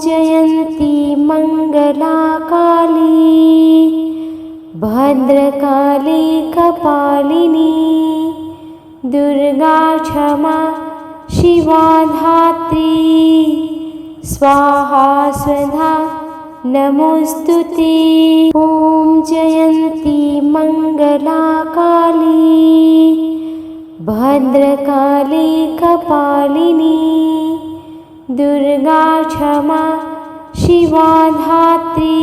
जयन्ती मङ्गला काली भद्रकाली कपालिनी दुर्गा क्षमा शिवा धात्री स्वाहा स्वधा नमोस्तुते। ॐ जयन्ती मङ्गला काली भद्रकाली कपालिनी दुर्गा क्षमा शिवा धात्री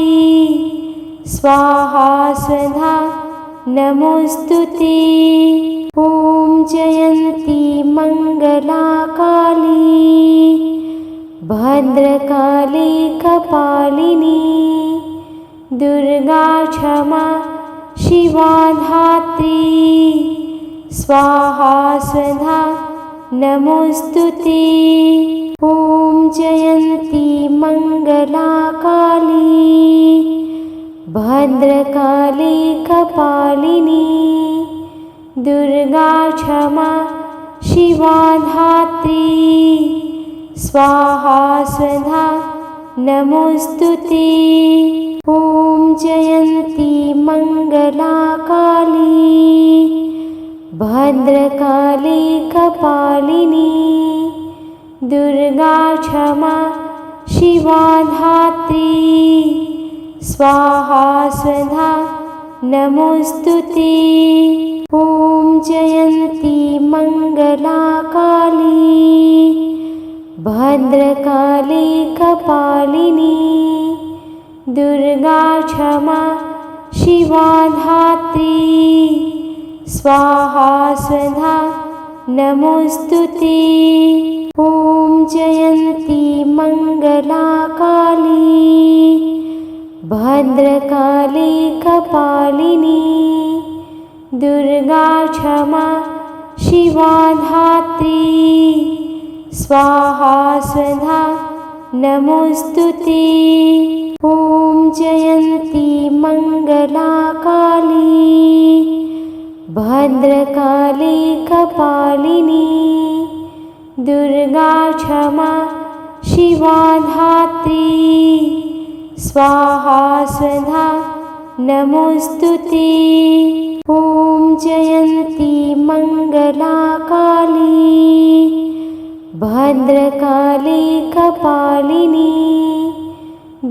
स्वाहा स्वधा नमोस्तुते। ॐ जयन्ती मङ्गला काली भद्रकाली कपालिनी दुर्गा क्षमा शिवा धात्री स्वाहा स्वधा नमोस्तुते। ॐ जयन्ती मङ्गला काली भद्रकाली कपालिनी दुर्गा क्षमा शिवा धात्री स्वाहा स्वधा नमोस्तुते। ॐ जयन्ती मङ्गला काली भद्रकाली कपालिनी दुर्गा क्षमा शिवा धात्री स्वाहा स्वधा नमोस्तुते। ॐ जयन्ती मङ्गला काली भद्रकाली कपालिनी दुर्गा क्षमा शिवा धात्री स्वाहा स्वधा नमोस्तुते। ॐ जयन्ती मङ्गला काली भद्रकाली कपालिनी दुर्गा क्षमा शिवा धात्री स्वाहा स्वधा नमोस्तुते। ॐ जयन्ती मङ्गला काली भद्रकाली कपालिनी दुर्गा क्षमा शिवा धात्री स्वाहा स्वधा नमोस्तुते। ॐ जयन्ती मङ्गला काली भद्रकाली कपालिनी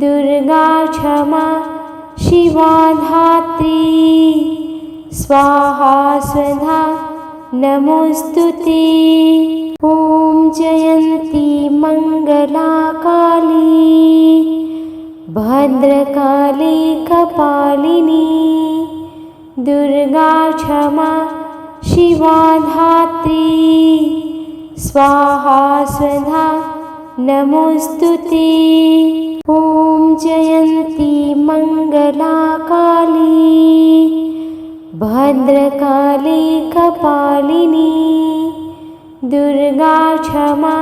दुर्गा क्षमा शिवा धात्री स्वाहा स्वधा नमोस्तुते। ॐ जयन्ती मङ्गला काली भद्रकाली कपालिनी दुर्गा क्षमा शिवा धात्री स्वाहा स्वधा नमोस्तुते। ॐ जयन्ती मङ्गला काली भद्रकाली कपालिनी दुर्गा क्षमा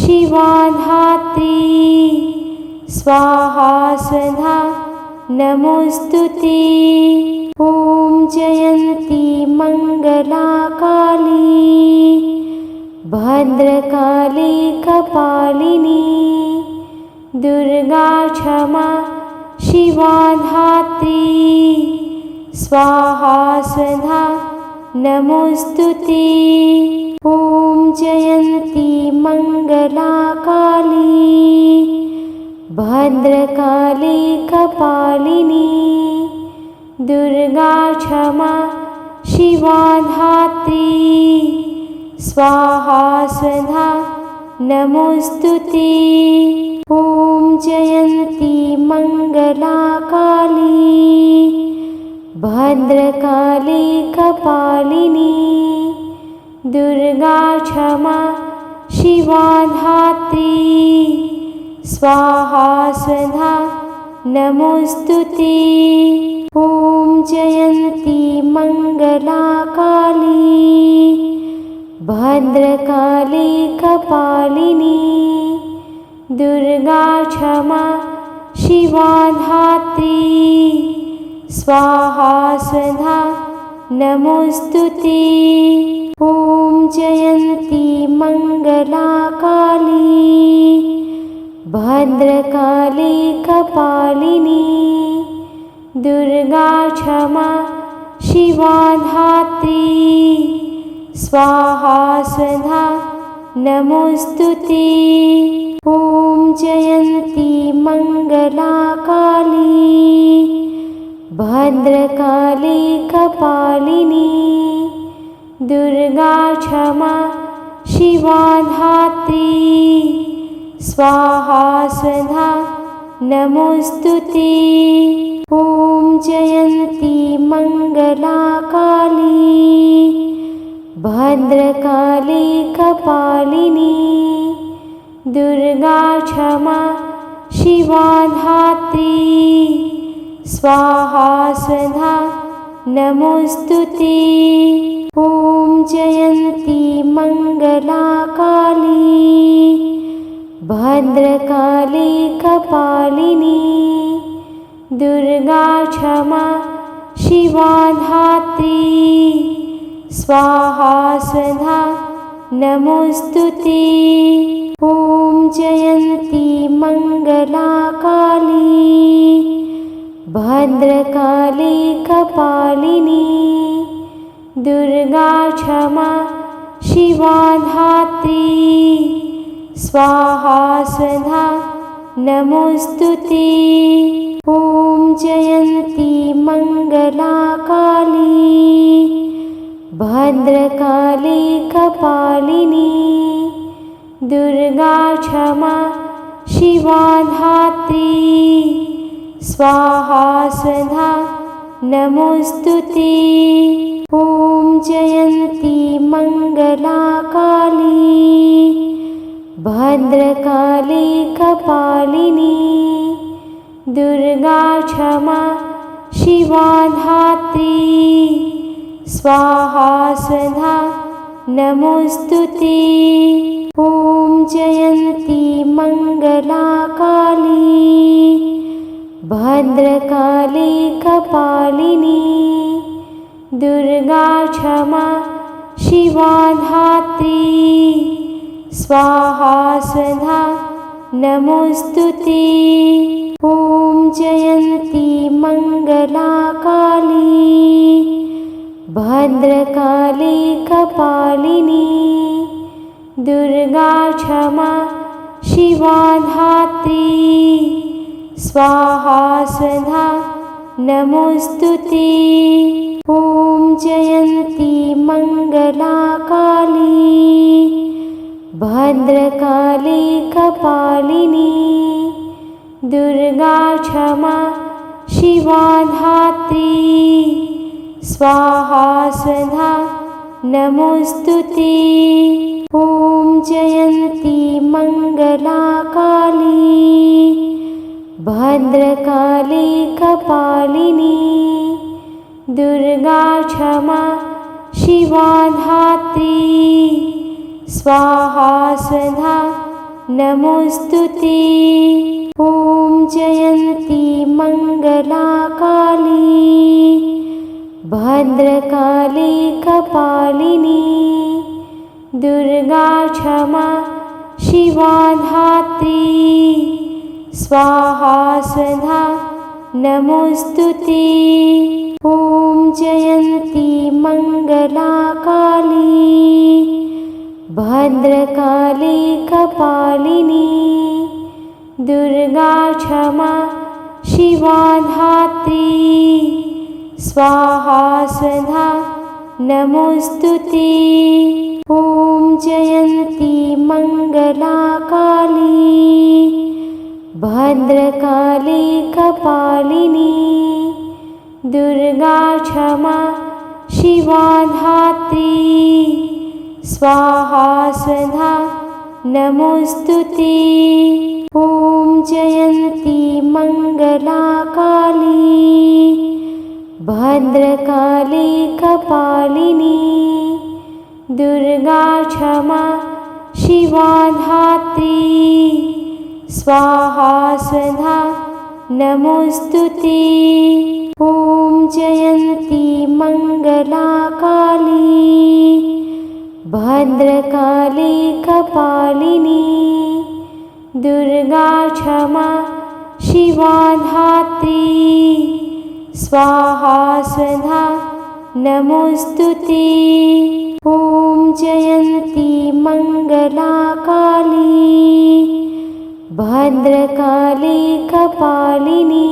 शिवा धात्री स्वाहा स्वधा नमोस्तुते। ॐ जयन्ती मङ्गला काली भद्रकाली कपालिनी दुर्गा क्षमा शिवा धात्री स्वाहा स्वधा नमोस्तुते। ॐ जयन्ती मङ्गला काली भद्रकाली कपालिनी दुर्गा क्षमा शिवा धात्री स्वाहा स्वधा नमोस्तुते। ॐ जयन्ती मङ्गला काली भद्रकाली कपालिनी दुर्गा क्षमा शिवा धात्री स्वाहा स्वधा नमोस्तुते। ॐ जयन्ती मङ्गला काली भद्रकाली कपालिनी दुर्गा क्षमा शिवा धात्री स्वाहा स्वधा नमोस्तुते। ॐ जयन्ती मङ्गला काली भद्रकाली कपालिनी दुर्गा क्षमा शिवा धात्री स्वाहा स्वधा नमोस्तुते। ॐ जयन्ती मंगला काली भद्रकाली कपालिनी दुर्गा क्षमा शिवा धात्री स्वाहा स्वधा नमोस्तुते। ॐ जयन्ती मंगला काली भद्रकाली कपालिनी दुर्गा क्षमा शिवा धात्री स्वाहा स्वधा नमोस्तुते। ॐ जयन्ती मंगला काली भद्रकाली कपालिनी दुर्गा क्षमा शिवा धात्री स्वाहा स्वधा नमोस्तुते। ॐ जयन्ती मंगला काली भद्रकाली कपालिनी दुर्गा क्षमा शिवा धात्री स्वाहा स्वधा नमोस्तुते। ॐ जयन्ती मंगला काली भद्रकाली कपालिनी दुर्गा क्षमा शिवा धात्री स्वाहा स्वधा नमोस्तुते। ॐ जयन्ती मंगला काली भद्रकाली कपालिनी दुर्गा क्षमा शिवा धात्री स्वाहा स्वधा नमोस्तुते। ॐ जयन्ती मंगला काली भद्रकाली कपालिनी दुर्गा क्षमा शिवा धात्री स्वाहा स्वधा नमोस्तुते। ॐ जयन्ती मंगला काली भद्रकाली कपालिनी दुर्गा क्षमा शिवा धात्री स्वाहा स्वधा नमोस्तुते। ॐ जयन्ती मंगला काली भद्रकाली कपालिनी दुर्गा क्षमा शिवा धात्री स्वाहा स्वधा नमोस्तुते। ॐ जयन्ती मंगला काली भद्रकाली कपालिनी दुर्गा क्षमा शिवा धात्री स्वाहा स्वधा नमोस्तुते। ॐ जयन्ती मंगला काली भद्रकाली कपालिनी दुर्गा क्षमा शिवा धात्री स्वाहा स्वधा नमोस्तुते। ॐ जयन्ती मंगला काली भद्रकाली कपालिनी दुर्गा क्षमा शिवा धात्री स्वाहा स्वधा नमोस्तुते। ॐ जयन्ती मंगला काली भद्रकाली कपालिनी दुर्गा क्षमा शिवा धात्री स्वाहा स्वधा नमोस्तुते। ॐ जयन्ती मंगला काली भद्रकाली कपालिनी दुर्गा क्षमा शिवा धात्री स्वाहा स्वधा नमोस्तुते। ॐ जयन्ती मंगला काली भद्रकाली कपालिनी दुर्गा क्षमा शिवा धात्री स्वाहा स्वधा नमोस्तुते। ॐ जयन्ती मङ्गला काली भद्रकाली कपालिनी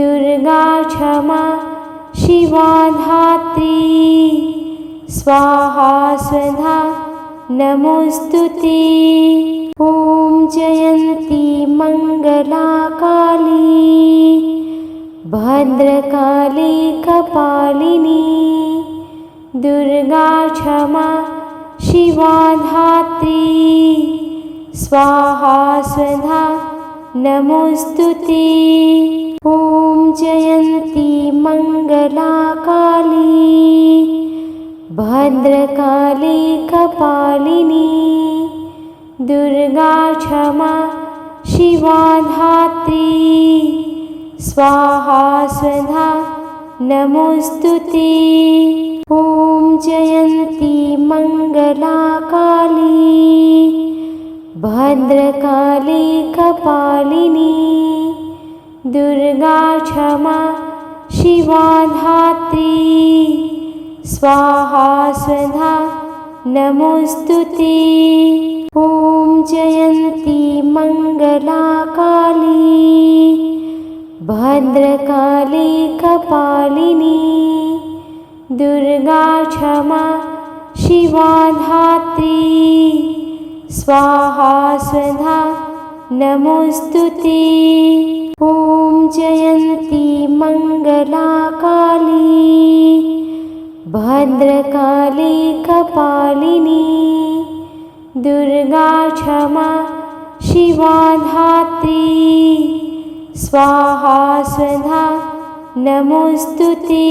दुर्गा क्षमा शिवा धात्री स्वाहा स्वधा नमोस्तुते। ॐ जयन्ती मङ्गला काली भद्रकाली कपालिनी दुर्गा क्षमा शिवा धात्री स्वाहा स्वधा नमोस्तुते। ॐ जयन्ती मङ्गला काली भद्रकाली कपालिनी दुर्गा क्षमा शिवा धात्री स्वाहा स्वधा नमोस्तुते। ॐ जयन्ती मङ्गला काली भद्रकाली कपालिनी दुर्गा क्षमा शिवा धात्री स्वाहा स्वधा नमोस्तुते। ॐ जयन्ती मङ्गला काली भद्रकाली कपालिनी दुर्गा क्षमा शिवा धात्री स्वाहा स्वधा नमोस्तुते। ॐ जयन्ती मङ्गला काली भद्रकाली कपालिनी दुर्गा क्षमा शिवा धात्री स्वाहा स्वधा नमोस्तुते।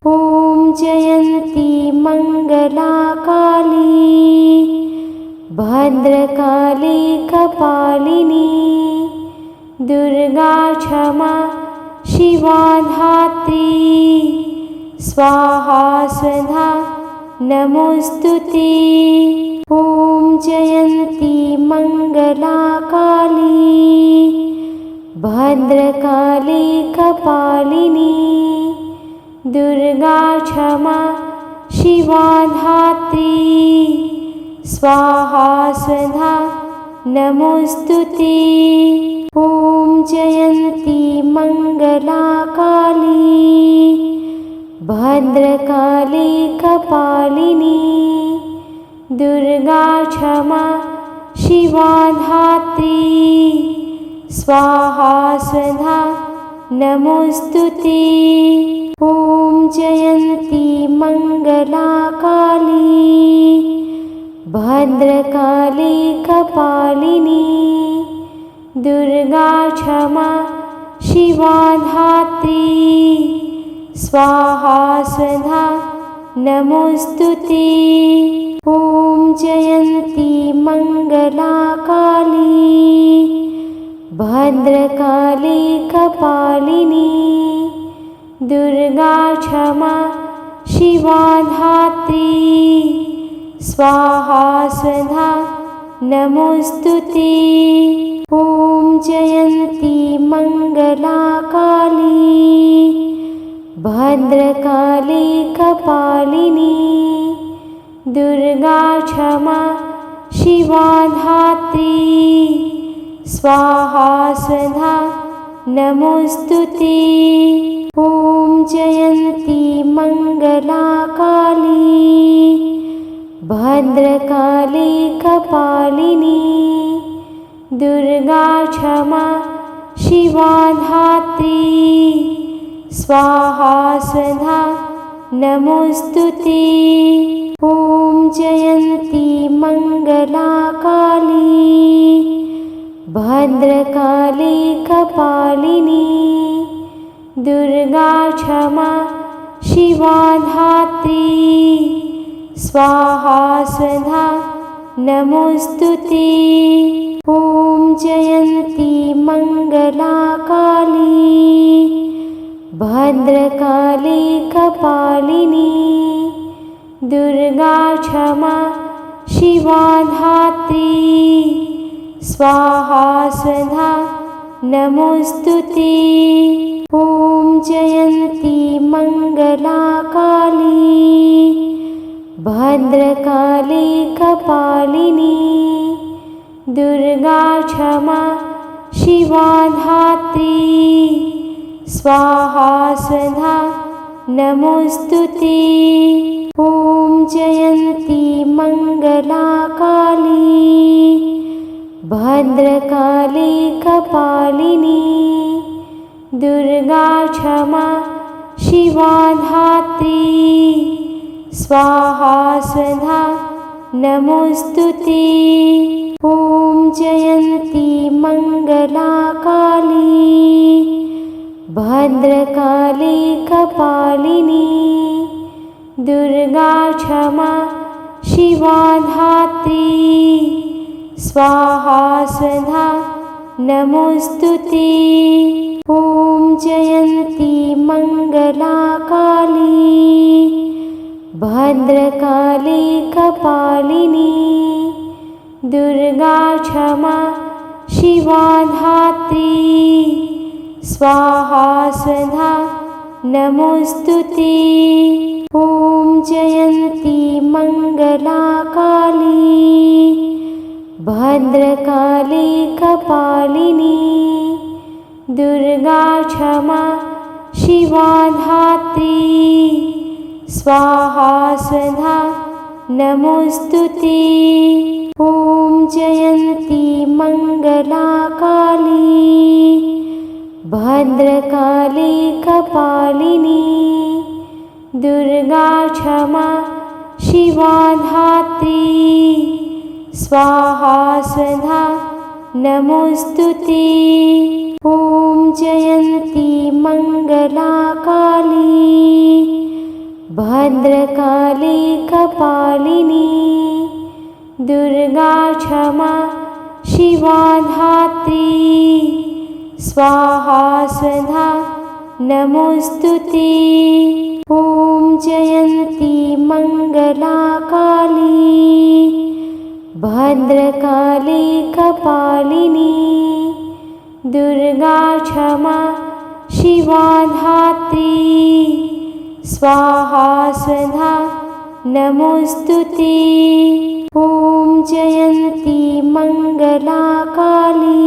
ॐ जयन्ती मङ्गला काली भद्रकाली कपालिनी दुर्गा क्षमा शिवा धात्री स्वाहा स्वधा नमोस्तुते। ॐ जयन्ती मङ्गला काली भद्रकाली कपालिनी दुर्गा क्षमा शिवा धात्री स्वाहा स्वधा नमोस्तुते। ॐ जयन्ती मङ्गला काली भद्रकाली कपालिनी दुर्गा क्षमा शिवा धात्री स्वाहा स्वधा नमोस्तुते। ॐ जयन्ती मङ्गला काली भद्रकाली कपालिनी दुर्गा क्षमा शिवा धात्री स्वाहा स्वधा नमोस्तुते। ॐ जयन्ती मङ्गला काली भद्रकाली कपालिनी दुर्गा क्षमा शिवा धात्री स्वाहा स्वधा नमोस्तुते। ॐ जयन्ती मङ्गला काली भद्रकाली कपालिनी दुर्गा क्षमा शिवा धात्री स्वाहा स्वधा नमोस्तुते। ॐ जयन्ती मङ्गला काली भद्रकाली कपालिनी दुर्गा क्षमा शिवा धात्री स्वाहा स्वधा नमोस्तुते। ॐ जयन्ती मङ्गला काली भद्रकाली कपालिनी दुर्गा क्षमा शिवा धात्री स्वाहा स्वधा नमोस्तुते। ॐ जयन्ती मङ्गला काली भद्रकाली कपालिनी दुर्गा क्षमा शिवा धात्री स्वाहा स्वधा नमोऽस्तुते। ॐ जयन्ती मङ्गला काली भद्रकाली कपालिनी दुर्गा क्षमा शिवा धात्री स्वाहा स्वधा नमोऽस्तुते। ॐ जयन्ती मङ्गला काली भद्रकाली कपालिनी दुर्गा क्षमा शिवा धात्री स्वाहा स्वधा नमोऽस्तुते। ॐ जयन्ती मङ्गला काली भद्रकाली कपालिनी दुर्गा क्षमा शिवा धात्री स्वाहा स्वधा नमोऽस्तुते। ॐ जयन्ती मङ्गला काली भद्रकाली कपालिनी दुर्गा क्षमा शिवा धात्री स्वाहा स्वधा नमोऽस्तुते। ॐ जयन्ती मङ्गला काली भद्रकाली कपालिनी दुर्गा क्षमा शिवा धात्री स्वाहा स्वधा नमोऽस्तुते। ॐ जयन्ती मङ्गला काली भद्रकाली कपालिनी दुर्गा क्षमा शिवा धात्री स्वाहा स्वधा नमोऽस्तुते। ॐ जयन्ती मङ्गला काली भद्रकाली कपालिनी दुर्गा क्षमा शिवा धात्री स्वाहा स्वधा नमोऽस्तुते। ॐ जयन्ती मङ्गला काली भद्रकाली कपालिनी दुर्गा क्षमा शिवा धात्री स्वाहा स्वधा नमोऽस्तुते। ॐ जयन्ती मङ्गला काली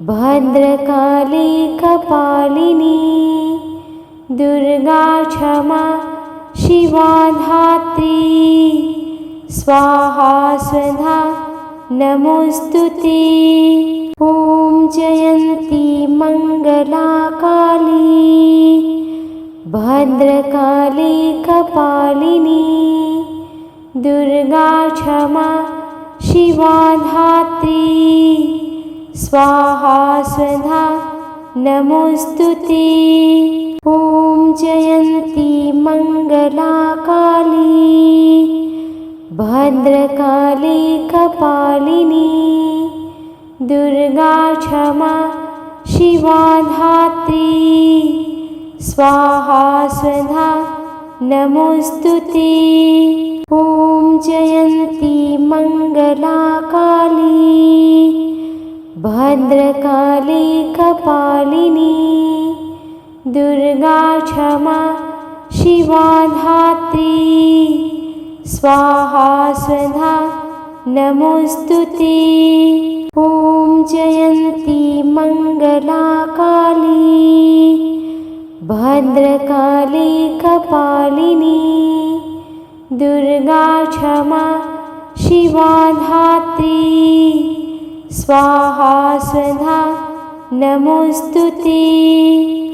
भद्रकाली कपालिनी दुर्गा क्षमा शिवा धात्री स्वाहा स्वधा नमोऽस्तुते। ॐ जयन्ती मङ्गला काली भद्रकाली कपालिनी दुर्गा क्षमा शिवा धात्री स्वाहा स्वधा नमोऽस्तुते। ॐ जयन्ती मङ्गला काली भद्रकाली कपालिनी दुर्गा क्षमा शिवा धात्री स्वाहा स्वधा नमोऽस्तुते। ॐ जयन्ती मङ्गला काली भद्रकाली कपालिनी दुर्गा क्षमा शिवा धात्री स्वाहा स्वधा नमोऽस्तुते। ॐ जयन्ती मङ्गला काली भद्रकाली कपालिनी दुर्गा क्षमा शिवा धात्री स्वाहा स्वधा नमोऽस्तुते।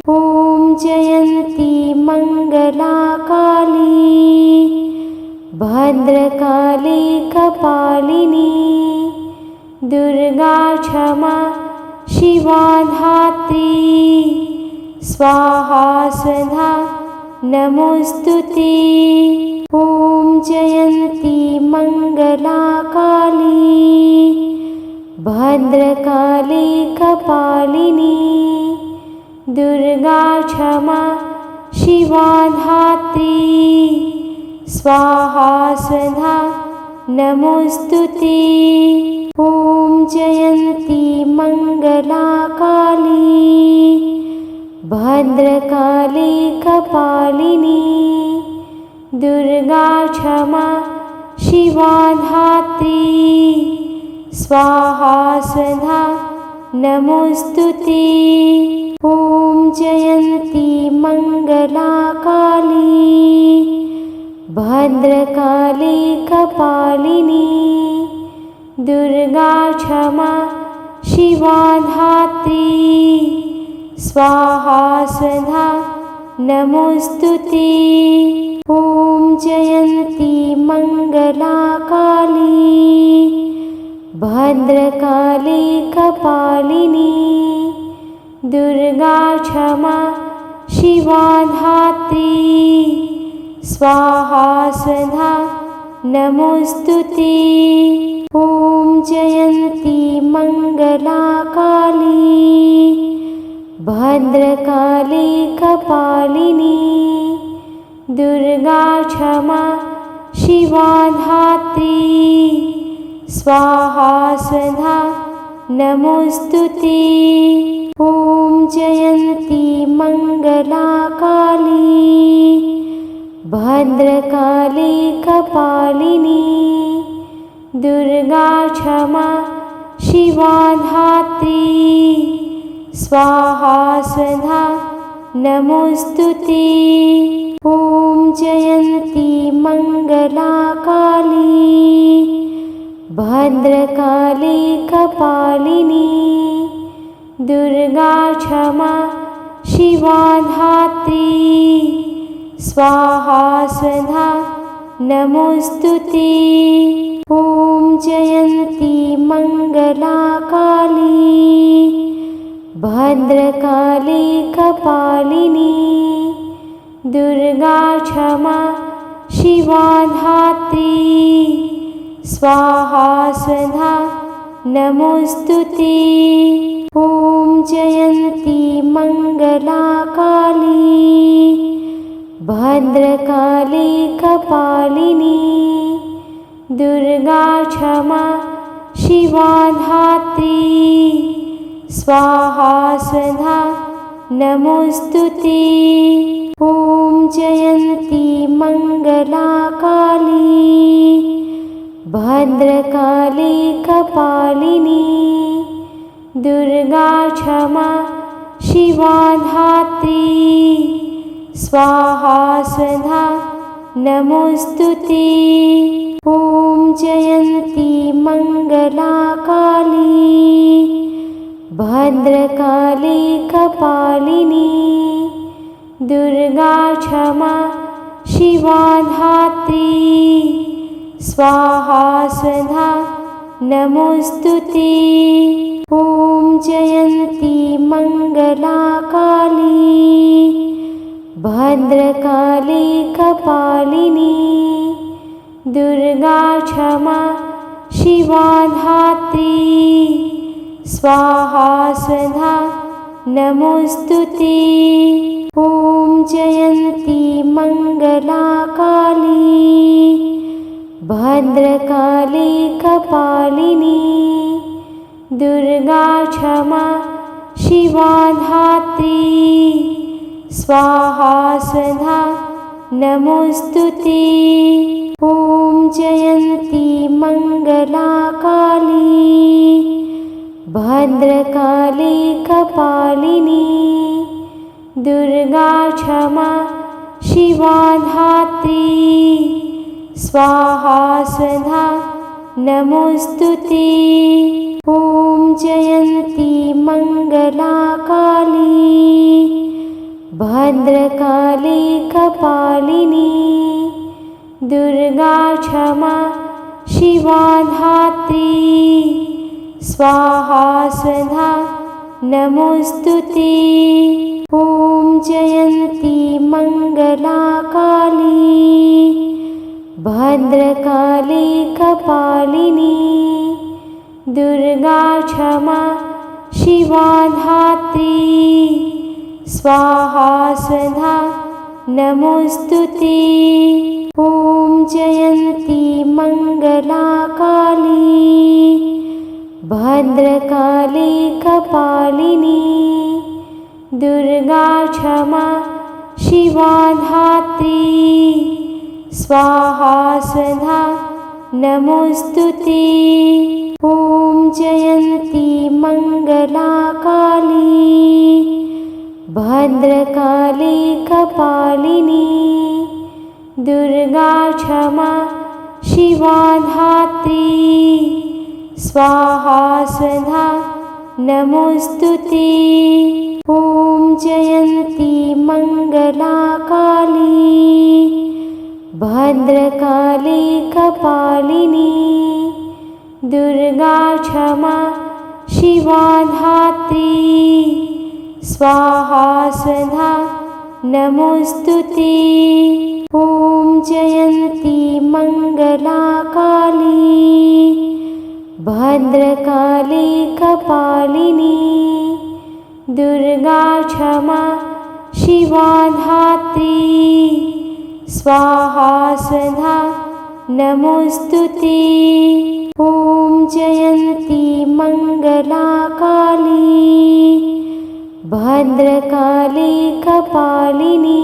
ॐ जयन्ती मङ्गला काली भद्रकाली कपालिनी दुर्गा क्षमा शिवा धात्री स्वाहा स्वधा नमोऽस्तुते। ॐ जयन्ती मङ्गला काली भद्रकाली कपालिनी दुर्गा क्षमा शिवा धात्री स्वाहा स्वधा नमोऽस्तुते। ॐ जयन्ती मङ्गला काली भद्रकाली कपालिनी दुर्गा क्षमा शिवा धात्री स्वाहा स्वधा नमोस्तुते। ॐ जयन्ती मङ्गला काली भद्रकाली कपालिनी दुर्गा क्षमा शिवा धात्री स्वाहा स्वधा नमोस्तुते। ॐ जयन्ती मङ्गला काली भद्रकाली कपालिनी दुर्गा क्षमा शिवा धात्री स्वाहा स्वधा नमोस्तुते। ॐ जयन्ती मङ्गला काली भद्रकाली कपालिनी दुर्गा क्षमा शिवा धात्री स्वाहा स्वधा नमोस्तुते। ॐ जयन्ती मङ्गला काली भद्रकाली कपालिनी दुर्गा क्षमा शिवा धात्री स्वाहा स्वधा नमोस्तुते। ॐ जयन्ती मङ्गला काली भद्रकाली कपालिनी दुर्गा क्षमा शिवा धात्री स्वाहा स्वधा नमोस्तुते। ॐ जयन्ती मङ्गला काली भद्रकाली कपालिनी दुर्गा क्षमा शिवा धात्री स्वाहा स्वधा नमोस्तुते। ॐ जयन्ती मङ्गला काली भद्रकाली कपालिनी दुर्गा क्षमा शिवा धात्री स्वाहा स्वधा नमोस्तुते। ॐ जयन्ती मङ्गला काली भद्रकाली कपालिनी दुर्गा क्षमा शिवा धात्री स्वाहा स्वधा नमोस्तुते। ॐ जयन्ती मङ्गला काली भद्रकाली कपालिनी दुर्गा क्षमा शिवा धात्री स्वाहा स्वधा नमोस्तुते। ॐ जयन्ती मङ्गला काली भद्रकाली कपालिनी दुर्गा क्षमा शिवा धात्री स्वाहा स्वधा नमोस्तुते। ॐ जयन्ती मङ्गला काली भद्रकाली कपालिनी दुर्गा क्षमा शिवा धात्री स्वाहा स्वधा नमोस्तुते। ॐ जयन्ती मङ्गला काली भद्रकाली कपालिनी दुर्गा क्षमा शिवा धात्री स्वाहा स्वधा नमोस्तुते। ॐ जयन्ती मङ्गला काली भद्रकाली कपालिनी दुर्गा क्षमा शिवा धात्री स्वाहा स्वधा नमोस्तुते। ॐ जयन्ती मङ्गला काली भद्रकाली कपालिनी दुर्गा क्षमा शिवा धात्री स्वाहा स्वधा नमोस्तुते। ॐ जयन्ती मङ्गला काली भद्रकाली कपालिनी दुर्गा क्षमा शिवा धात्री स्वाहा स्वधा नमोस्तुते। ॐ जयन्ती मंगला काली भद्रकाली कपालिनी दुर्गा क्षमा शिवा धात्री स्वाहा स्वधा नमोस्तुते। ॐ जयन्ती मंगला काली भद्रकाली कपालिनी दुर्गा क्षमा शिवा धात्री स्वाहा स्वधा नमोस्तुते। ॐ जयन्ती मंगला काली भद्रकाली कपालिनी दुर्गा क्षमा शिवा धात्री स्वाहा स्वधा नमोस्तुते। ॐ जयन्ती मंगला काली भद्रकाली कपालिनी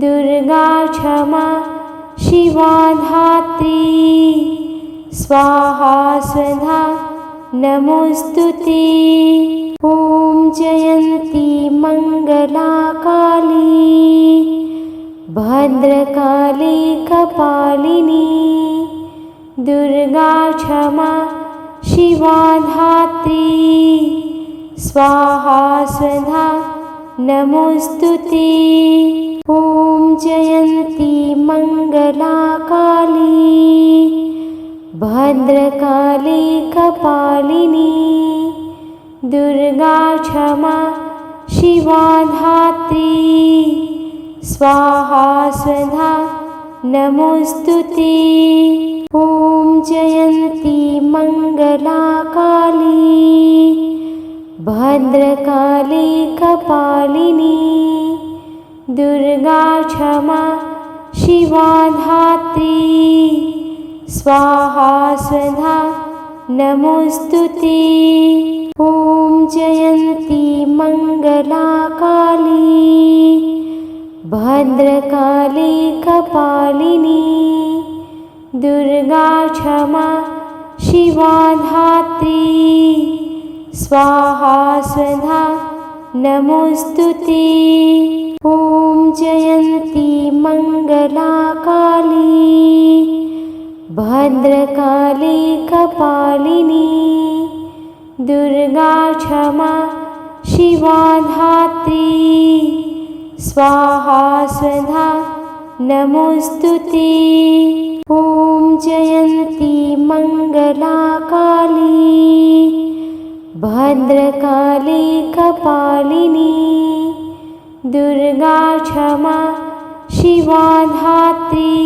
दुर्गा क्षमा शिवा धात्री स्वाहा स्वधा नमोस्तुते। ॐ जयन्ती मंगला काली भद्रकाली कपालिनी दुर्गा क्षमा शिवा धात्री स्वाहा स्वधा नमोस्तुते। ॐ जयन्ती मंगला काली भद्रकाली कपालिनी दुर्गा क्षमा शिवा धात्री स्वाहा स्वधा नमोस्तुते। ॐ जयन्ती मंगला काली भद्रकाली कपालिनी दुर्गा क्षमा शिवा धात्री स्वाहा स्वधा नमोस्तुते। ॐ जयन्ती मंगला काली भद्रकाली कपालिनी दुर्गा क्षमा शिवा धात्री स्वाहा स्वधा नमोस्तुते। ॐ जयन्ती मंगला काली भद्रकाली कपालिनी दुर्गा क्षमा शिवा धात्री स्वाहा स्वधा नमोस्तुते। ॐ जयन्ती मंगला काली भद्रकाली कपालिनी दुर्गा क्षमा शिवा धात्री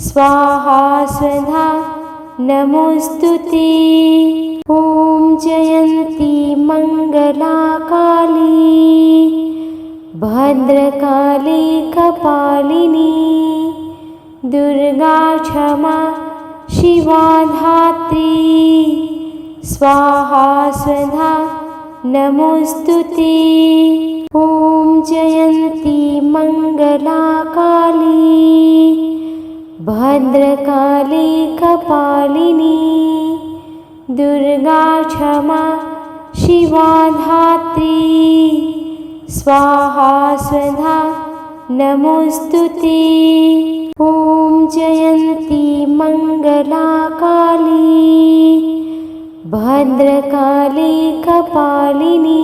स्वाहा स्वधा नमोस्तुते। ॐ जयन्ती मंगला काली भद्रकाली कपालिनी दुर्गा क्षमा शिवा धात्री स्वाहा स्वधा नमोस्तुते। ॐ जयन्ती मंगला काली भद्रकाली कपालिनी दुर्गा क्षमा शिवा धात्री स्वाहा स्वधा नमोस्तुते। ॐ जयन्ती मंगला काली भद्रकाली कपालिनी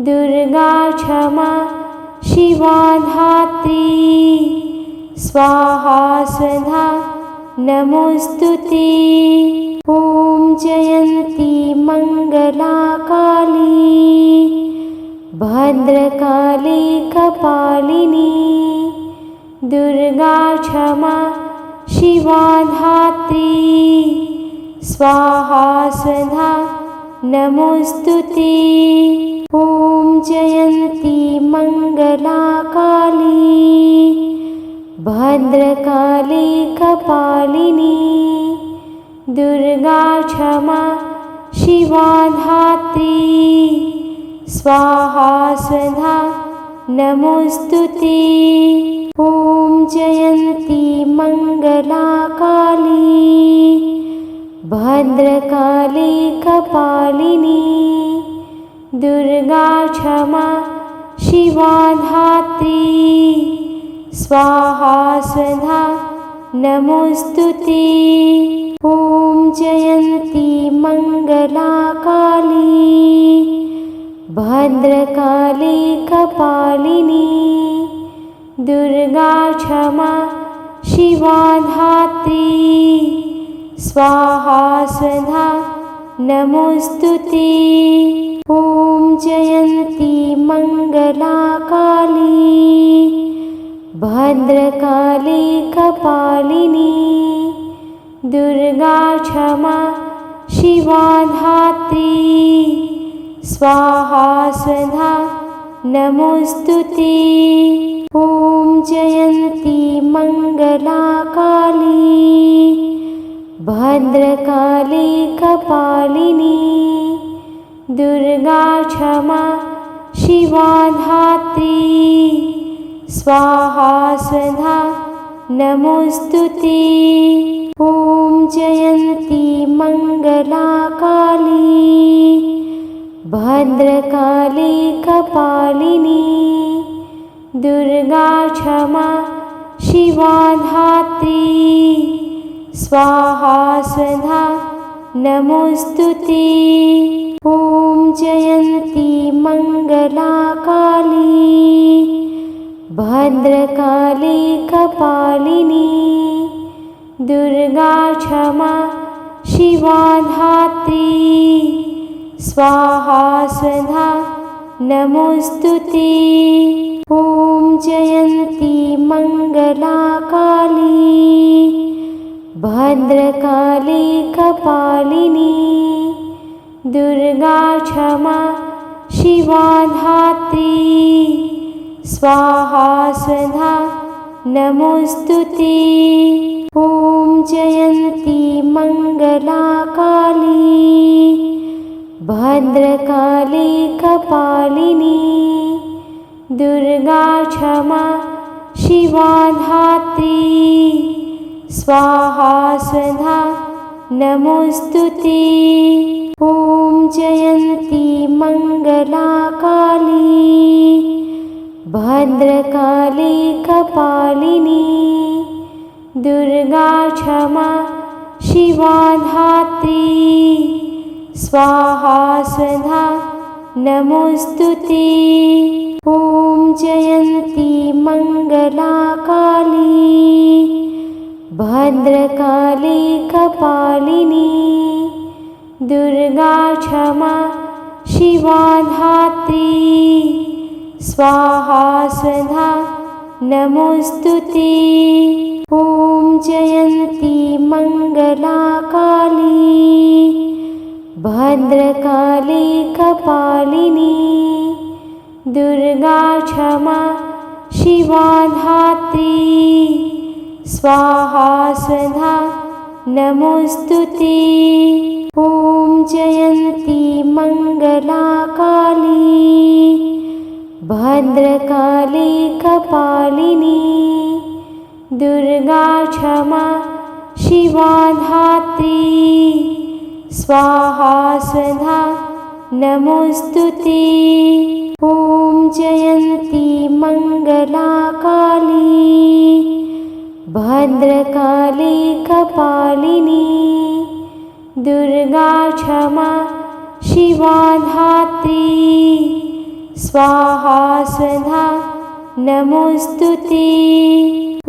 दुर्गा क्षमा शिवा धात्री स्वाहा स्वधा नमोस्तुते। ॐ जयन्ती मंगला काली भद्रकाली कपालिनी दुर्गा क्षमा शिवा धात्री स्वाहा स्वधा नमोस्तुते। ॐ जयन्ती मंगला काली भद्रकाली कपालिनी दुर्गा क्षमा शिवा धात्री स्वाहा स्वधा नमोस्तुते। ॐ जयन्ती मङ्गला काली भद्रकाली कपालिनी दुर्गा क्षमा शिवा धात्री स्वाहा स्वधा नमोस्तुते। ॐ जयन्ती मङ्गला काली भद्रकाली कपालिनी दुर्गा क्षमा शिवा धात्री स्वाहा स्वधा नमोस्तुते। ॐ जयन्ती मङ्गला काली भद्रकाली कपालिनी दुर्गा क्षमा शिवा धात्री स्वाहा स्वधा नमोस्तुते। ॐ जयन्ती मङ्गला काली भद्रकाली कपालिनी दुर्गा क्षमा शिवा धात्री स्वाहा स्वधा नमोस्तुते। ॐ जयन्ती मङ्गला काली भद्रकाली कपालिनी दुर्गा क्षमा शिवा धात्री स्वाहा स्वधा नमोस्तुते। ॐ जयन्ती मङ्गला काली भद्रकाली कपालिनी दुर्गा क्षमा शिवा धात्री स्वाहा स्वधा नमोस्तुते। ॐ जयन्ती मङ्गला काली भद्रकाली कपालिनी दुर्गा क्षमा शिवा धात्री स्वाहा स्वधा नमोस्तुते। ॐ जयन्ती मङ्गला काली भद्रकाली कपालिनी दुर्गा क्षमा शिवा धात्री स्वाहा स्वधा नमोस्तुते। ॐ जयन्ती मङ्गला काली भद्रकाली कपालिनी दुर्गा क्षमा शिवा धात्री स्वाहा स्वधा नमोस्तुते। ॐ जयन्ती मङ्गला काली भद्रकाली कपालिनी दुर्गा क्षमा शिवा धात्री स्वाहा स्वधा नमोस्तुते। ॐ जयन्ती मङ्गला काली भद्रकाली कपालिनी दुर्गा क्षमा शिवा धात्री स्वाहा स्वधा नमोस्तुते। ॐ जयन्ती मङ्गला काली भद्रकाली कपालिनी दुर्गा क्षमा शिवा धात्री स्वाहा स्वधा नमोस्तुते। ॐ जयन्ती मङ्गला काली भद्रकाली कपालिनी दुर्गा क्षमा शिवा धात्री स्वाहा स्वधा नमोस्तुते।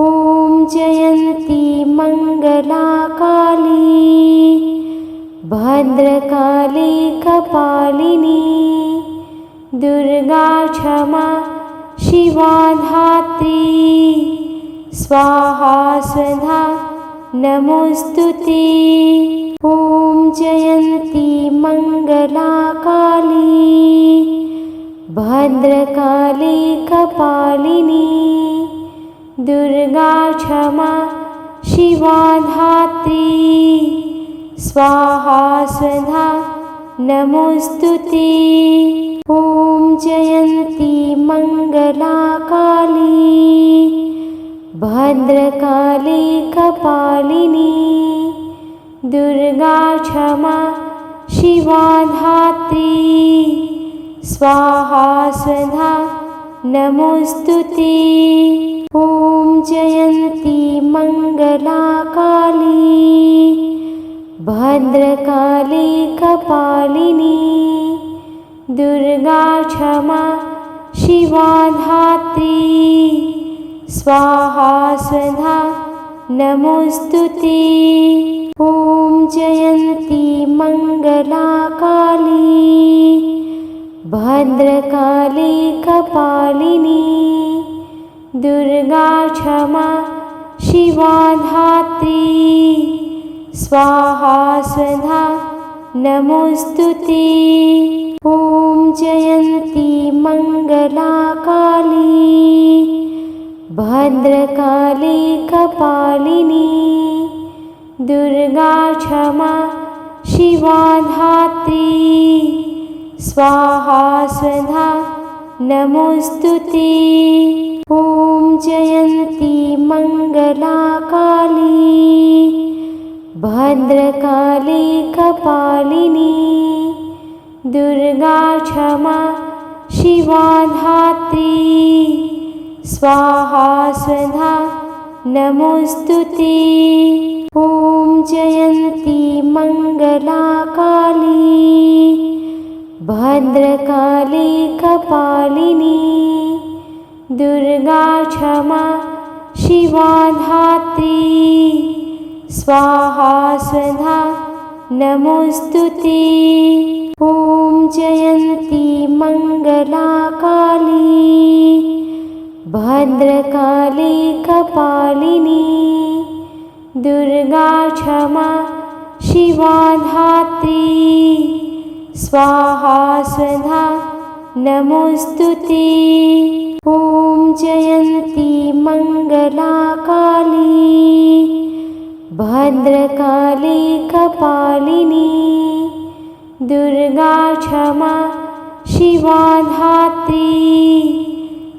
ॐ जयन्ती मङ्गला काली भद्रकाली कपालिनी दुर्गा क्षमा शिवा धात्री स्वाहा स्वधा नमोस्तुते। ॐ जयन्ती मङ्गला काली भद्रकाली कपालिनी दुर्गा क्षमा शिवा धात्री स्वाहा स्वधा नमोस्तुते। ॐ जयन्ती मङ्गला काली भद्रकाली कपालिनी दुर्गा क्षमा शिवा धात्री स्वाहा स्वधा नमोस्तुते। ॐ जयन्ती मङ्गला काली भद्रकाली कपालिनी दुर्गा क्षमा शिवा धात्री स्वाहा स्वधा नमोस्तुते। ॐ जयन्ती मङ्गला काली भद्रकाली कपालिनी दुर्गा क्षमा शिवा धात्री स्वाहा स्वधा नमोस्तुते। ॐ जयन्ती मङ्गला काली भद्रकाली कपालिनी दुर्गा क्षमा शिवा धात्री स्वाहा स्वधा नमोस्तुते। ॐ जयन्ती मङ्गला काली भद्रकाली कपालिनी दुर्गा क्षमा शिवा धात्री स्वाहा स्वधा नमोस्तुते। ॐ जयन्ती मङ्गला काली भद्रकाली कपालिनी दुर्गा क्षमा शिवा धात्री स्वाहा स्वधा नमोस्तुते। ॐ जयन्ती मङ्गला काली भद्रकाली कपालिनी दुर्गा क्षमा शिवा धात्री स्वाहा स्वधा नमोस्तुते। ॐ जयन्ती मङ्गला काली भद्रकाली कपालिनी दुर्गा क्षमा शिवा धात्री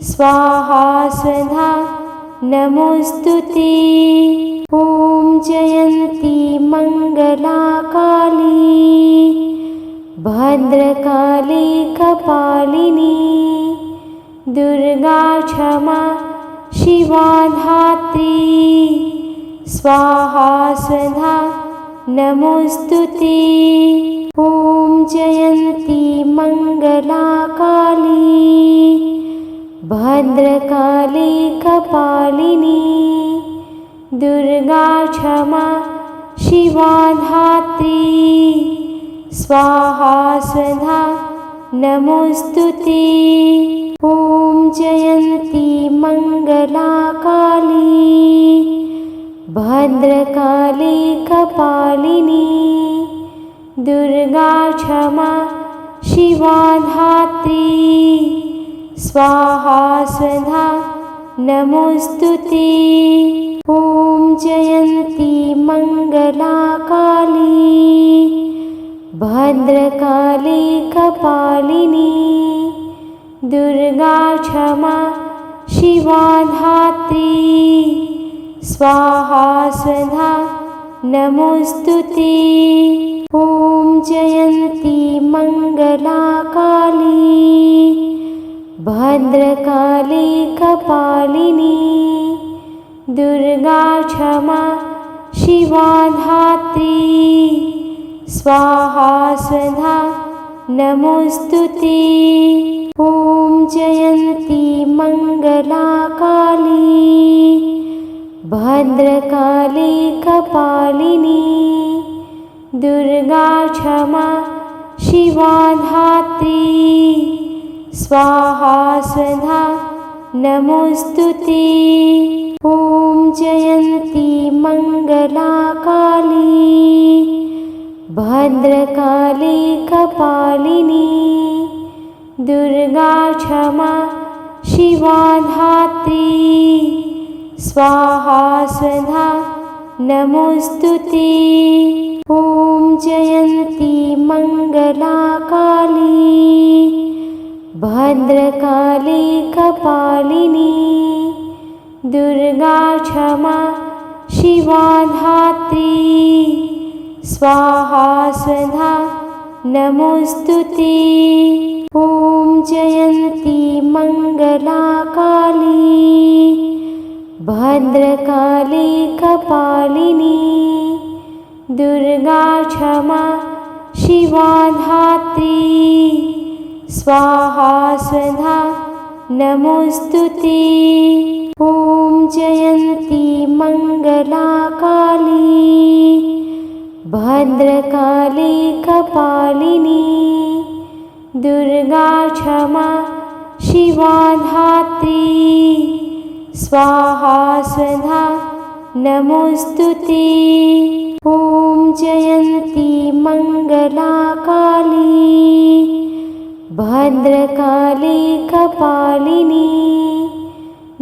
स्वाहा स्वधा नमोस्तुते। ॐ जयन्ती मङ्गला काली भद्रकाली कपालिनी दुर्गा क्षमा शिवा धात्री स्वाहा स्वधा नमोस्तुते। ॐ जयन्ती मङ्गला काली भद्रकाली कपालिनी दुर्गा क्षमा शिवा धात्री स्वाहा स्वधा नमोस्तुते। ॐ जयन्ती मङ्गला काली भद्रकाली कपालिनी दुर्गा क्षमा शिवा धात्री स्वाहा स्वधा नमोस्तुते। ॐ जयन्ती मङ्गला काली भद्रकाली कपालिनी दुर्गा क्षमा शिवा धात्री स्वाहा स्वधा नमोस्तुते। ॐ जयन्ती मङ्गला काली भद्रकाली कपालिनी दुर्गा क्षमा शिवा धात्री स्वाहा स्वधा नमोस्तुते। ॐ जयन्ती मङ्गला काली भद्रकाली कपालिनी दुर्गा क्षमा शिवा धात्री स्वाहा स्वधा नमोस्तुते। ॐ जयन्ती मङ्गला काली भद्रकाली कपालिनी दुर्गा क्षमा शिवा धात्री स्वाहा स्वधा नमोस्तुते। ॐ जयन्ती मङ्गला काली भद्रकाली कपालिनी दुर्गा क्षमा शिवा धात्री स्वाहा स्वधा नमोस्तुते। ॐ जयन्ती मङ्गला काली भद्रकाली कपालिनी दुर्गा क्षमा शिवा धात्री स्वाहा स्वधा नमोस्तुते। ॐ जयन्ती मङ्गला काली भद्रकाली कपालिनी दुर्गा क्षमा शिवा धात्री स्वाहा स्वधा नमोस्तुते। ॐ जयन्ती मङ्गला काली भद्रकाली कपालिनी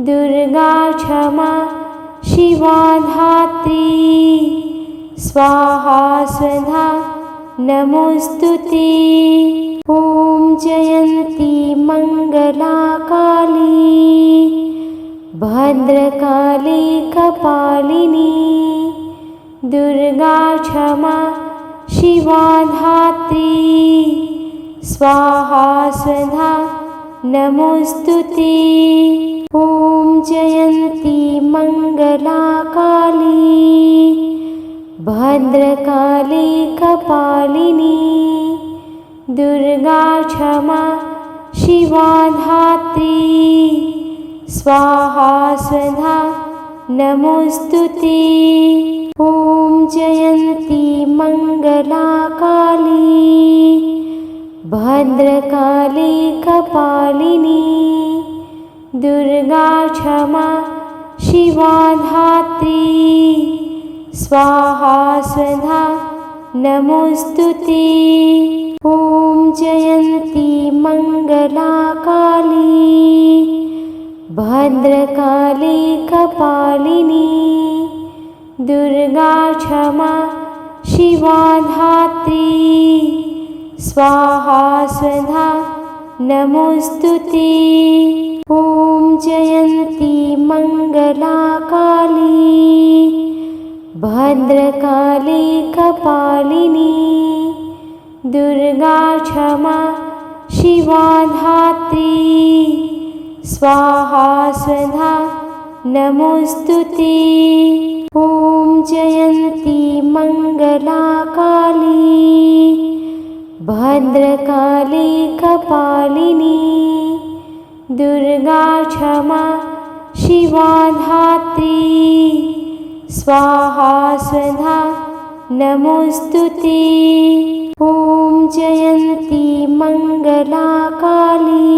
दुर्गा क्षमा शिवा धात्री स्वाहा स्वधा नमोस्तुते। ॐ जयन्ती मङ्गला काली भद्रकाली कपालिनी दुर्गा क्षमा शिवा धात्री स्वाहा स्वधा नमोस्तुते। ॐ जयन्ती मङ्गला काली भद्रकाली कपालिनी दुर्गा क्षमा शिवा धात्री स्वाहा स्वधा नमोस्तुते। ॐ जयन्ती मङ्गला काली भद्रकाली कपालिनी दुर्गा क्षमा शिवा धात्री स्वाहा स्वधा नमोस्तुते। ॐ जयन्ती मङ्गला काली भद्रकाली कपालिनी दुर्गा क्षमा शिवा धात्री स्वाहा स्वधा नमोस्तुते। ॐ जयन्ती मङ्गला काली भद्रकाली कपालिनी दुर्गा क्षमा शिवा धात्री स्वाहा स्वधा नमोस्तुते। ॐ जयन्ती मङ्गला काली भद्रकाली कपालिनी दुर्गा क्षमा शिवा धात्री स्वाहा स्वधा नमोस्तुते। ॐ जयन्ती मङ्गला काली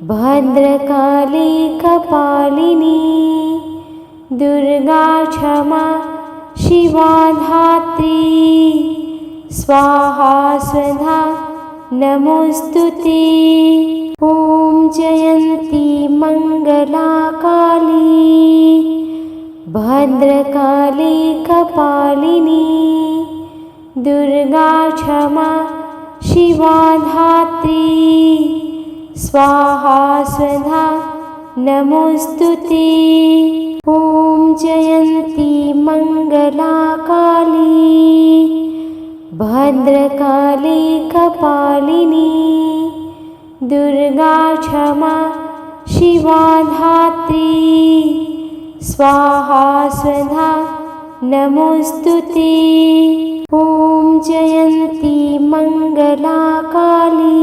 भद्रकाली कपालिनी दुर्गा क्षमा शिवा धात्री स्वाहा स्वधा नमोस्तुते। ॐ जयन्ती मङ्गला काली भद्रकाली कपालिनी दुर्गा क्षमा शिवा धात्री स्वाहा स्वधा नमोस्तुते। ॐ जयन्ती मङ्गला काली भद्रकाली कपालिनी दुर्गा क्षमा शिवा धात्री स्वाहा स्वधा नमोस्तुते। ॐ जयन्ती मङ्गला काली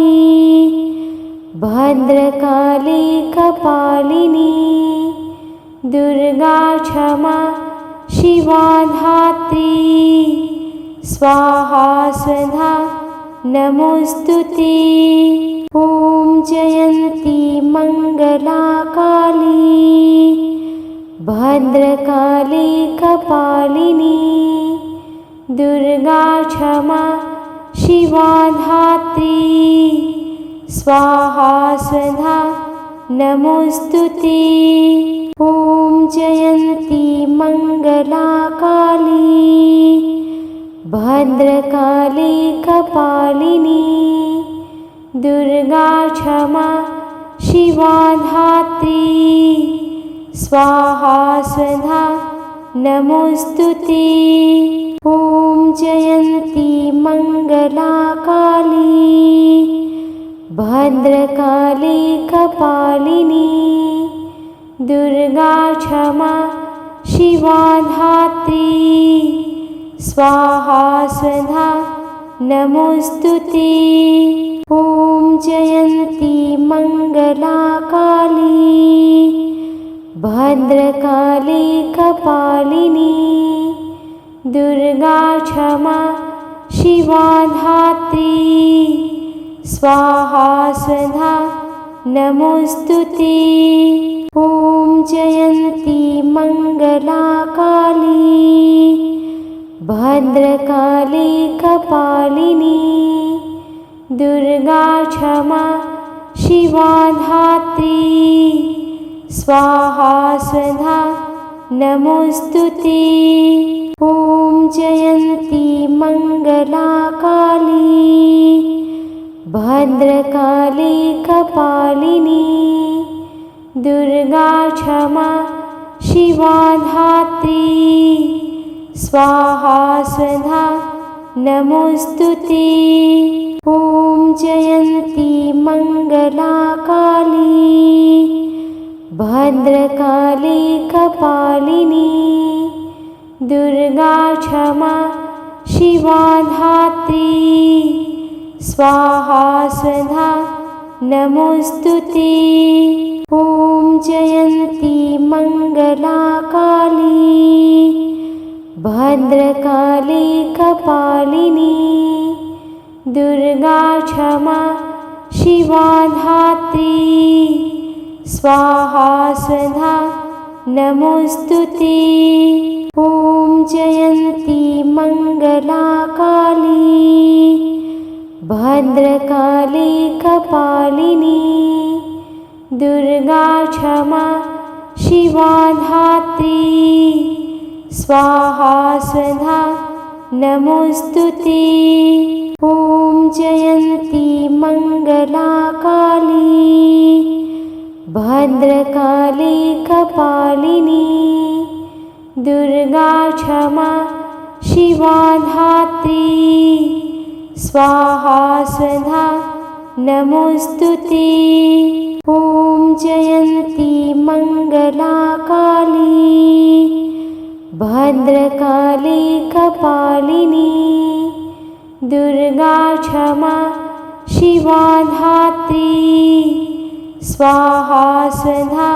भद्रकाली कपालिनी दुर्गा क्षमा शिवा धात्री स्वाहा स्वधा नमोस्तुते। ॐ जयन्ती मङ्गला काली भद्रकाली कपालिनी दुर्गा क्षमा शिवा धात्री स्वाहा स्वधा नमोस्तुते। ॐ जयन्ती मङ्गला काली भद्रकाली कपालिनी दुर्गा क्षमा शिवा धात्री स्वाहा स्वधा नमोस्तुते। ॐ जयन्ती मंगला काली भद्रकाली कपालिनी दुर्गा क्षमा शिवा धात्री स्वाहा स्वधा नमोस्तुते। ॐ जयन्ती मंगला काली भद्रकाली कपालिनी दुर्गा क्षमा शिवा धात्री स्वाहा स्वधा नमोस्तुते। ॐ जयन्ती मंगला काली भद्रकाली कपालिनी दुर्गा क्षमा शिवा धात्री स्वाहा स्वधा नमोस्तुते। ॐ जयन्ती मंगला काली भद्रकाली कपालिनी दुर्गा क्षमा शिवा धात्री स्वाहा स्वधा नमोस्तुते। ॐ जयन्ती मंगला काली भद्रकाली कपालिनी दुर्गा क्षमा शिवा धात्री स्वाहा स्वधा नमोस्तुते। ॐ जयन्ती मंगला काली भद्रकाली कपालिनी दुर्गा क्षमा शिवा धात्री स्वाहा स्वधा नमोस्तुते। ॐ जयन्ती मंगला काली भद्रकाली कपालिनी दुर्गा क्षमा शिवा धात्री स्वाहा स्वधा नमोस्तुते। ॐ जयन्ती मंगला काली भद्रकाली कपालिनी दुर्गा क्षमा शिवा धात्री स्वाहा स्वधा नमोस्तुते। ॐ जयन्ती मंगला काली भद्रकाली कपालिनी दुर्गा क्षमा शिवा धात्री स्वाहा स्वधा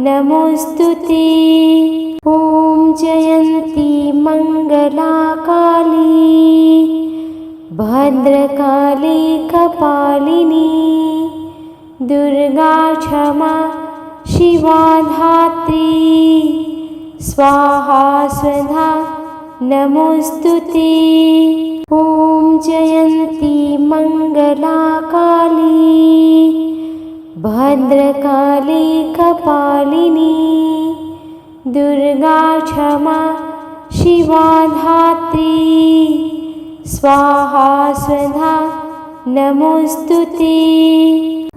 नमोस्तुते। ॐ जयन्ती मंगला काली भद्रकाली कपालिनी दुर्गा क्षमा शिवा धात्री स्वाहा स्वधा नमोस्तुते। ॐ जयन्ती मंगला काली भद्रकाली कपालिनी दुर्गा क्षमा शिवा धात्री स्वाहा स्वधा नमोस्तुते।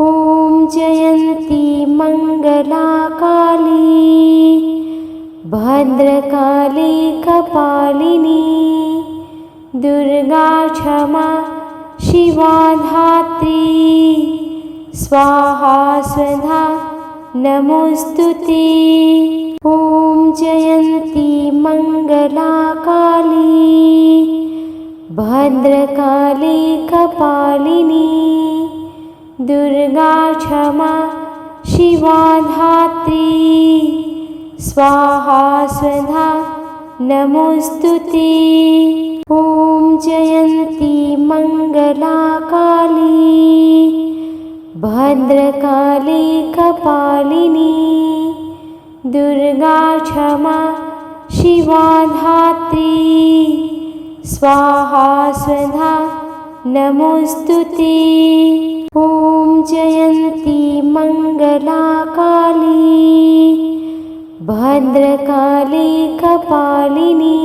ॐ जयन्ती मंगला काली भद्रकाली कपालिनी दुर्गा क्षमा शिवा धात्री स्वाहा स्वधा नमोस्तुते। ॐ जयन्ती मंगला काली भद्रकाली कपालिनी दुर्गा क्षमा शिवा धात्री स्वाहा स्वधा नमोस्तुते। ॐ जयन्ती मंगला काली भद्रकाली कपालिनी दुर्गा क्षमा शिवा धात्री स्वाहा स्वधा नमोस्तुते। ॐ जयन्ती मंगला काली भद्रकाली कपालिनी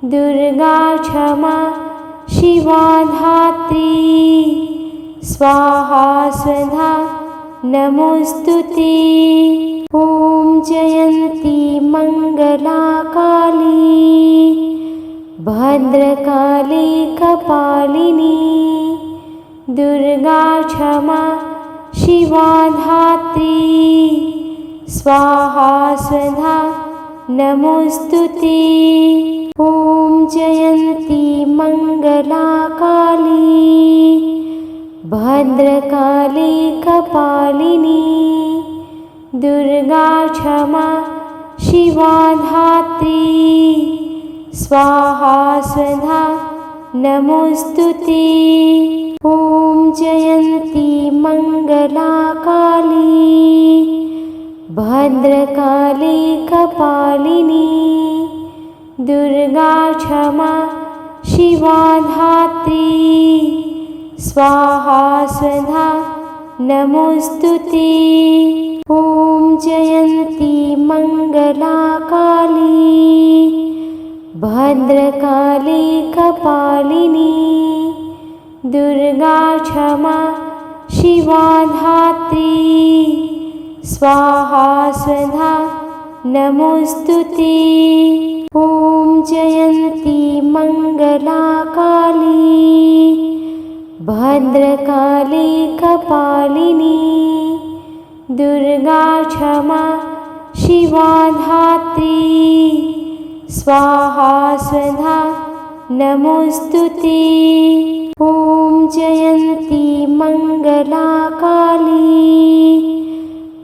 दुर्गा क्षमा शिवा धात्री स्वाहा स्वधा नमोस्तुते। ॐ जयन्ती मङ्गला काली भद्रकाली कपालिनी दुर्गा क्षमा शिवा धात्री स्वाहा स्वधा नमोस्तुते। ॐ जयन्ती मङ्गला काली भद्रकाली कपालिनी दुर्गा क्षमा शिवा धात्री स्वाहा स्वधा नमोस्तुते। ॐ जयन्ती मङ्गला काली भद्रकाली कपालिनी दुर्गा क्षमा शिवा धात्री स्वाहा स्वधा नमोस्तुते। ॐ जयन्ती मङ्गला काली भद्रकाली कपालिनी दुर्गा क्षमा शिवा धात्री स्वाहा स्वधा नमोस्तुते। ॐ जयन्ती मङ्गला काली भद्रकाली कपालिनी दुर्गा क्षमा शिवा धात्री स्वाहा स्वधा नमोस्तुते। ॐ जयन्ती मङ्गला काली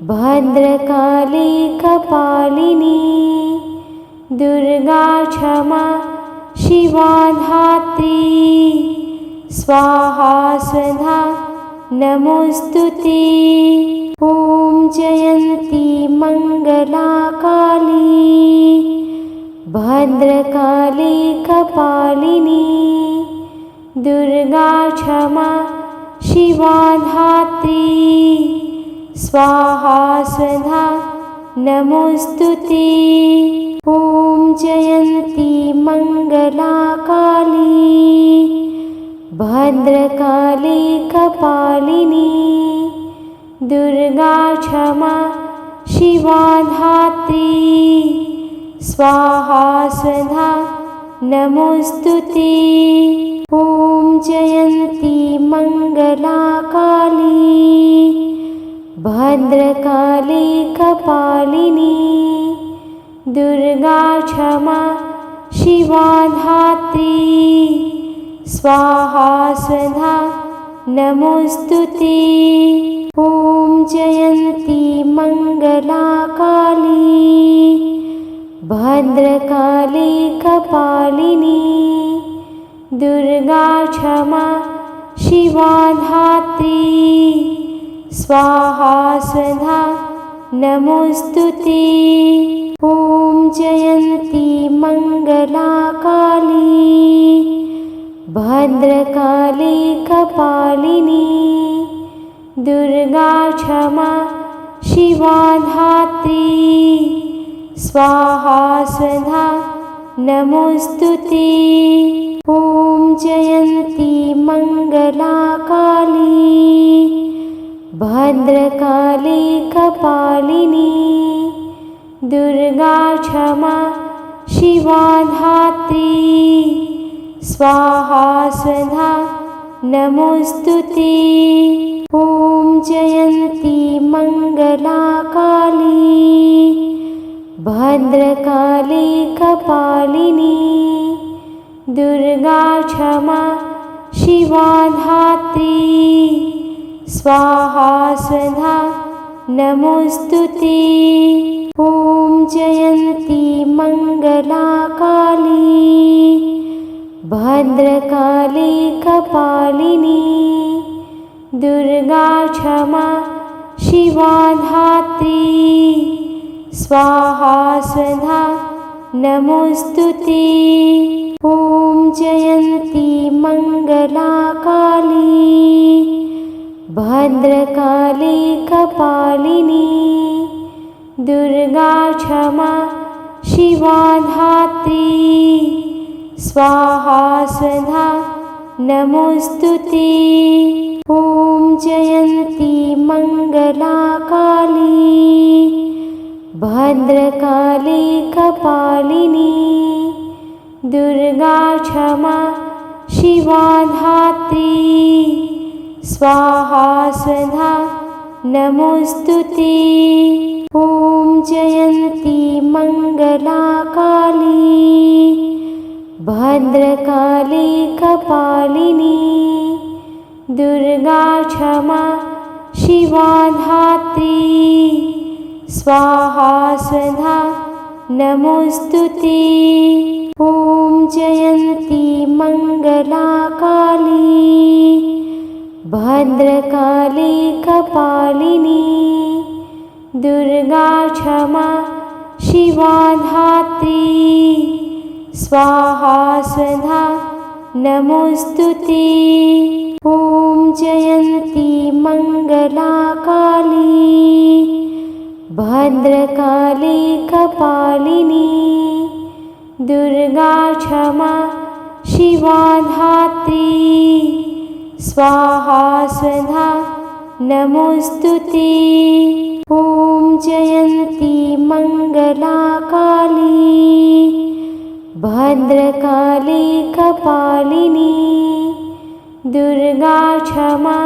भद्रकाली कपालिनी दुर्गा क्षमा शिवा धात्री स्वाहा स्वधा नमोस्तुते। ॐ जयन्ती मङ्गला काली भद्रकाली कपालिनी दुर्गा क्षमा शिवा धात्री स्वाहा स्वधा नमोस्तुते। ॐ जयन्ती मङ्गला काली भद्रकाली कपालिनी दुर्गा क्षमा शिवा धात्री स्वाहा स्वधा नमोस्तुते। ॐ जयन्ती मङ्गला काली भद्रकाली कपालिनी दुर्गा क्षमा शिवा धात्री स्वाहा स्वधा नमोस्तुते। ॐ जयन्ती मङ्गला काली भद्रकाली कपालिनी दुर्गा क्षमा शिवा धात्री स्वाहा स्वधा नमोस्तुते। ॐ जयन्ती मङ्गला काली भद्रकाली कपालिनी दुर्गा क्षमा शिवा धात्री स्वाहा स्वधा नमोस्तुते। ॐ जयन्ती मङ्गला काली भद्रकाली कपालिनी दुर्गा क्षमा शिवा धात्री स्वाहा स्वधा नमोस्तुते। ॐ जयन्ती मङ्गला काली भद्रकाली कपालिनी दुर्गा क्षमा शिवा धात्री स्वाहा स्वधा नमोस्तुते। ॐ जयन्ती मङ्गला काली भद्रकाली कपालिनी दुर्गा क्षमा शिवा धात्री स्वाहा स्वधा नमोस्तुते। ॐ जयन्ती मङ्गला काली भद्रकाली कपालिनी दुर्गा क्षमा शिवा धात्री स्वाहा स्वधा नमोस्तुते। ॐ जयन्ती मङ्गला काली भद्रकाली कपालिनी दुर्गा क्षमा शिवा धात्री स्वाहा स्वधा नमोस्तुते। ॐ जयन्ती मङ्गला काली भद्रकाली कपालिनी दुर्गा क्षमा शिवा धात्री स्वाहा स्वधा नमोस्तुते। ॐ जयन्ती मङ्गला काली भद्रकाली कपालिनी दुर्गा क्षमा शिवा धात्री स्वाहा स्वधा नमोस्तुते। ॐ जयन्ती मङ्गला काली भद्रकाली कपालिनी दुर्गा क्षमा शिवा धात्री स्वाहा स्वधा नमोस्तुते। ॐ जयन्ती मङ्गला काली भद्रकाली कपालिनी दुर्गा क्षमा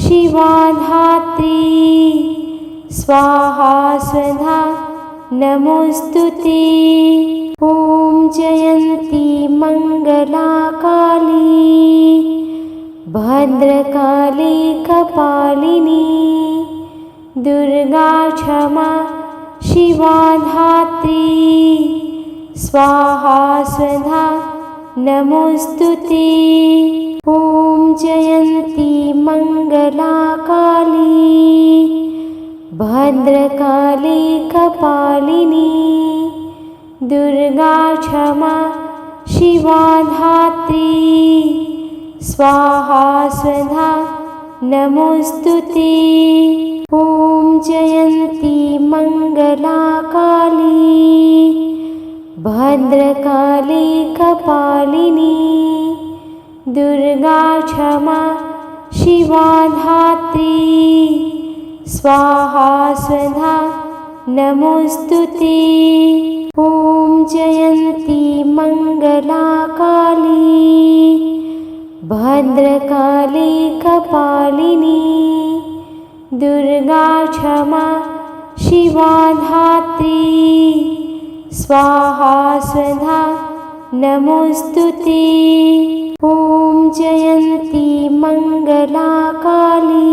शिवा धात्री स्वाहा स्वधा नमोस्तुते। ॐ जयन्ती मङ्गला काली भद्रकाली कपालिनी दुर्गा क्षमा शिवा धात्री स्वाहा स्वधा नमोस्तुते। ॐ जयन्ती मङ्गला काली भद्रकाली कपालिनी दुर्गा क्षमा शिवा धात्री स्वाहा स्वधा नमोस्तुते। ॐ जयन्ती मङ्गला काली भद्रकाली कपालिनी दुर्गा क्षमा शिवा धात्री स्वाहा स्वधा नमोस्तुते। ॐ जयन्ती मङ्गला काली भद्रकाली कपालिनी दुर्गा क्षमा शिवा धात्री स्वाहा स्वधा नमोस्तुते। ॐ जयन्ती मङ्गला काली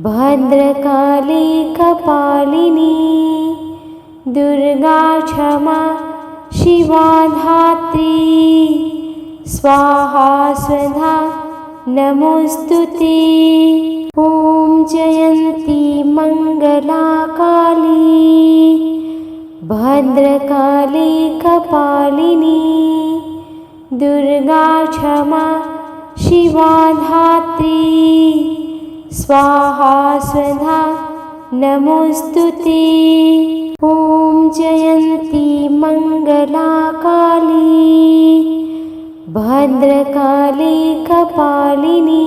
भद्रकाली कपालिनी दुर्गा क्षमा शिवा धात्री स्वाहा स्वधा नमोस्तुते। ॐ जयन्ती मङ्गला काली भद्रकाली कपालिनी दुर्गा क्षमा शिवा धात्री स्वाहा स्वधा नमोस्तुते। ॐ जयन्ती मङ्गला काली भद्रकाली कपालिनी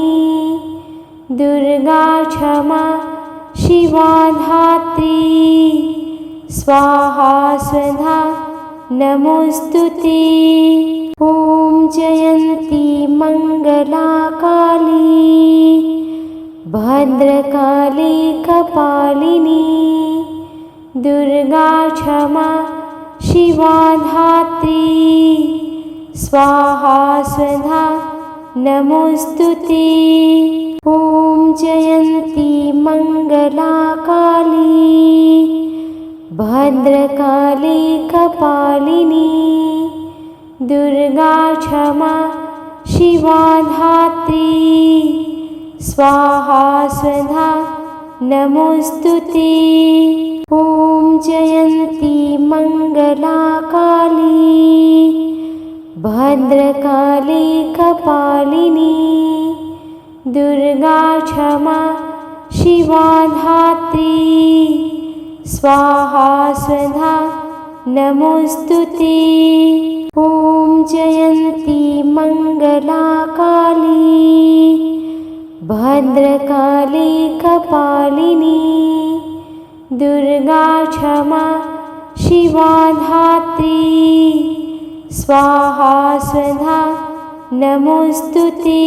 दुर्गा क्षमा शिवा धात्री स्वाहा स्वधा नमोस्तुते। ॐ जयन्ती मङ्गला काली भद्रकाली कपालिनी दुर्गा क्षमा शिवा धात्री स्वाहा स्वधा नमोस्तुते। ॐ जयन्ती मङ्गला काली भद्रकाली कपालिनी दुर्गा क्षमा शिवा धात्री स्वाहा स्वधा नमोस्तुते। ॐ जयन्ती मङ्गला काली भद्रकाली कपालिनी दुर्गा क्षमा शिवा धात्री स्वाहा स्वधा नमोस्तुते। ॐ जयन्ती मङ्गला काली भद्रकाली कपालिनी दुर्गा क्षमा शिवा धात्री स्वाहा स्वधा नमोऽस्तुते।